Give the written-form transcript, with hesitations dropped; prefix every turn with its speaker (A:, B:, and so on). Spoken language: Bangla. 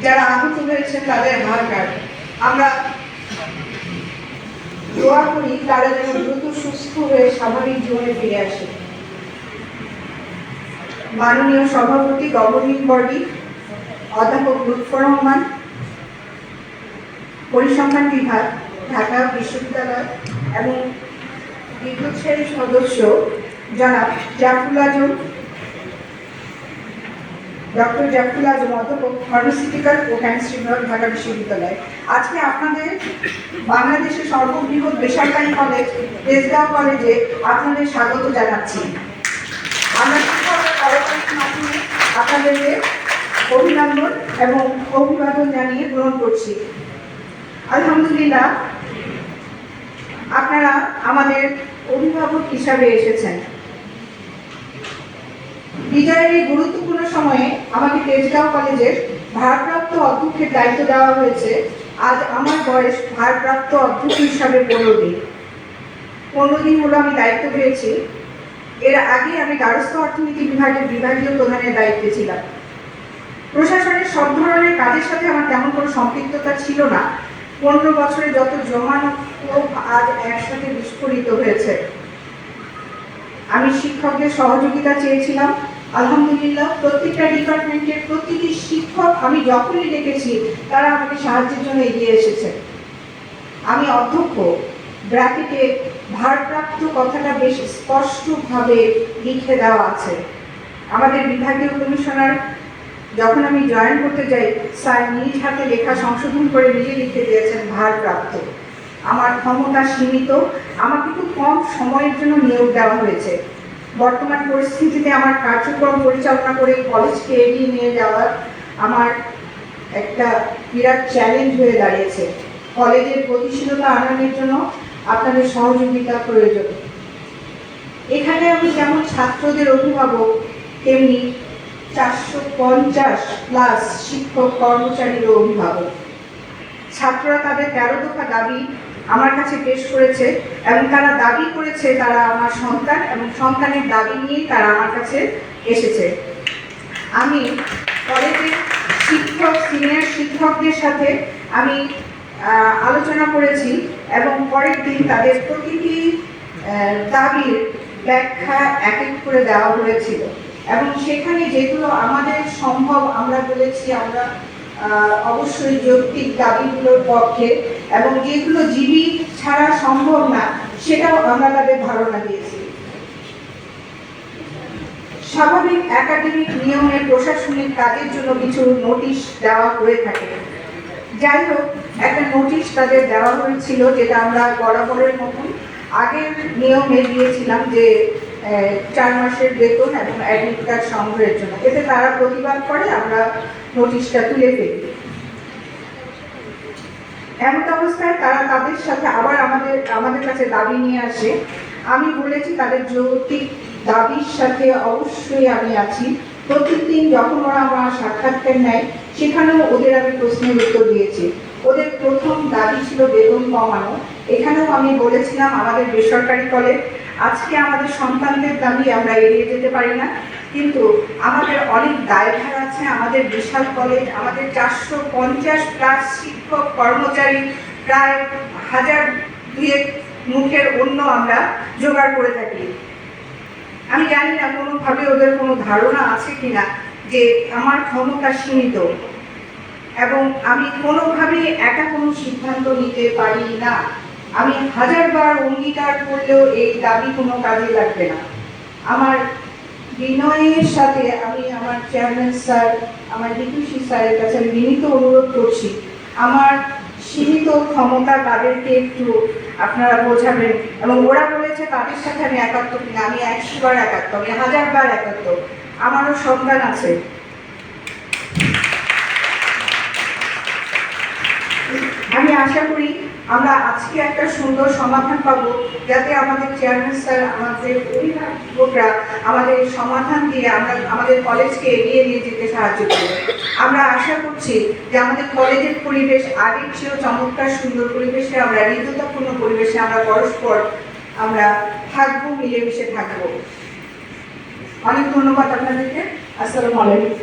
A: যারা আহত হয়েছেন তাদের হাহাকার। আমরা দোয়া করি তারা যেন দ্রুত সুস্থ হয়ে স্বাভাবিক জীবনে ফিরে আসে। মাননীয় সভাপতি গভর্নিং বডি অধ্যাপক লুৎফর রহমান, পরিসংখ্যান বিভাগ, ঢাকা বিশ্ববিদ্যালয় এবং বিদ্যুৎ শ্রেণীর সদস্য জনাব জাফরুল আজম, ডক্টর জাফরুল আজম, অধ্যাপক ফার্মাসিউটিক্যাল ও কেমিস্ট্রি বিভাগ, ঢাকা বিশ্ববিদ্যালয়। আজকে আপনাদের বাংলাদেশের সর্ববৃহৎ বেসরকারি কলেজ তেজগাঁও কলেজে আপনাদের স্বাগত জানাচ্ছি। আমরা মাধ্যমে আপনাদেরকে অভিনন্দন এবং অভিবাদন জানিয়ে গ্রহণ করছি। আলহামদুলিল্লাহ, আপনারা আমাদের অভিভাবক হিসাবে এসেছেন। বিজয়ের এই গুরুত্বপূর্ণ সময়ে আমাকে তেজগাঁও কলেজের ভারপ্রাপ্ত অধ্যক্ষের দায়িত্ব দেওয়া হয়েছে। আজ আমার বয়স ভারপ্রাপ্ত অধ্যক্ষ হিসাবে 15 দিন হলো আমি দায়িত্ব পেয়েছি। এর আগে আমি গার্হস্থ্য অর্থনীতি বিভাগের বিভাগীয় প্রধানের দায়িত্বে ছিলাম। প্রশাসনের সব ধরনের কাজের সাথে আমার তেমন কোনো সম্পৃক্ততা ছিল না। 15 বছরে যত জমানো আজ একসাথে বিস্ফোরিত হয়েছে। আমি শিক্ষকদের সহযোগিতা চেয়েছিলাম। আলহামদুলিল্লাহ, প্রত্যেকটা ডিপার্টমেন্টের প্রতিটি শিক্ষক আমি যখনই ডেকেছি তারা আমাকে সাহায্যের জন্য এগিয়ে এসেছে। আমি অধ্যক্ষ, ব্র্যাকেটে ভারপ্রাপ্ত কথাটা বেশ স্পষ্টভাবে লিখে দেওয়া আছে। আমাদের বিভাগীয় কমিশনার যখন আমি জয়েন করতে যাই, স্যার নিজ হাতে লেখা সংশোধন করে নিজে লিখে দিয়েছেন ভারপ্রাপ্ত। আমার ক্ষমতা সীমিত, আমাকে খুব কম সময়ের জন্য নিয়োগ দেওয়া হয়েছে। বর্তমান পরিস্থিতিতে আমার কার্যক্রম পরিচালনা করে কলেজকে এগিয়ে নিয়ে যাওয়া আমার একটা বিরাট চ্যালেঞ্জ হয়ে দাঁড়িয়েছে। কলেজের গতিশীলতা আনয়নের জন্য আপনাদের সহযোগিতা প্রয়োজন। এখানে আমি যেমন ছাত্রদের অভিভাবক, তেমনি 450+ শিক্ষক কর্মচারীর অভিভাবক। ছাত্ররা তাদের 13 দফা দাবি আমার কাছে পেশ করেছে এবং তারা দাবি করেছে তারা আমার সন্তান, এবং সন্তানের দাবি নিয়েই তারা আমার কাছে এসেছে। আমি কলেজের শিক্ষক, সিনিয়র শিক্ষকদের সাথে আমি আলোচনা করেছি এবং পরের দিন তাদের প্রতিটি দাবির ব্যাখ্যা এক এক করে দেওয়া হয়েছিল এবং সেখানে যেগুলো আমাদের সম্ভব আমরা বলেছি আমরা অবশ্যই যৌক্তিক দাবিগুলোর পক্ষে, এবং যেগুলো জীবী ছাড়া সম্ভব না সেটাও আমরা তাদের ধারণা দিয়েছি। স্বাভাবিক একাডেমিক নিয়মে প্রশাসনিক কাজের জন্য কিছু নোটিশ দেওয়া হয়ে থাকে। যাই হোক, একটা নোটিশ তাদের দেওয়া হয়েছিল যেটা আমরা বরাবরের মতন আগের নিয়মে দিয়েছিলাম যে 4 মাসের বেতন এবং অ্যাডমিট কার্ড সংগ্রহের জন্য। এতে তারা প্রতিবাদ করে, আমরা নোটিশটা তুলে ফেলি। এমন অবস্থায় তারা তাদের সাথে আবার আমাদের কাছে দাবি নিয়ে আসে। আমি বলেছি তাদের যৌক্তিক দাবির সাথে অবশ্যই আমি আছি। প্রতিদিন যখন ওরা আমার সাক্ষাৎকার নেয় সেখানেও ওদের আমি প্রশ্নের উত্তর দিয়েছি। ওদের প্রথম দাবি ছিল বেতন কমানো। এখানেও আমি বলেছিলাম আমাদের বেসরকারি কলেজ, আজকে আমাদের সন্তানদের দাবি আমরা এড়িয়ে যেতে পারি না, কিন্তু আমাদের অনেক দায়ভার আছে। আমাদের বিশাল কলেজ, আমাদের 450+ শিক্ষক কর্মচারী, প্রায় 1000-2 মুখের অন্য আমরা জোগাড় করে থাকি। আমি জানি না কোনোভাবে ওদের কোনো ধারণা আছে কিনা যে আমার ক্ষমতা সীমিত এবং আমি কোনোভাবেই একা কোনো সিদ্ধান্ত নিতে পারি না। আমি 1000বার অঙ্গীকার করলেও এই দাবি কোনো কাজে লাগবে না। আমার বিনয়ের সাথে আমি আমার চেয়ারম্যান স্যার, আমার ডিপুটি স্যারের কাছে আমি বিনীত অনুরোধ করছি, আমার সীমিত ক্ষমতা তাদেরকে একটু আপনারা বোঝাবেন। এবং ওরা বলেছে তাদের সাথে আমি একাত্ম কিনা, আমি 100বার একাত্ম, আমি 1000বার একাত্ম। আমারও সন্তান আছে। আমি আশা করি আমরা আজকে একটা সুন্দর সমাধান পাবো, যাতে আমাদের চেয়ারম্যান স্যার, আমাদের অভিভাবকরা আমাদের সমাধান দিয়ে আমরা আমাদের কলেজকে এগিয়ে নিয়ে যেতে সাহায্য করবে। আমরা আশা করছি যে আমাদের কলেজের পরিবেশ আগের চেয়েও চমৎকার সুন্দর পরিবেশে, আমরা হৃদ্যতাপূর্ণ পরিবেশে আমরা পরস্পর আমরা থাকবো, মিলেমিশে থাকবো। অনেক ধন্যবাদ আপনাদেরকে। আসসালামু আলাইকুম।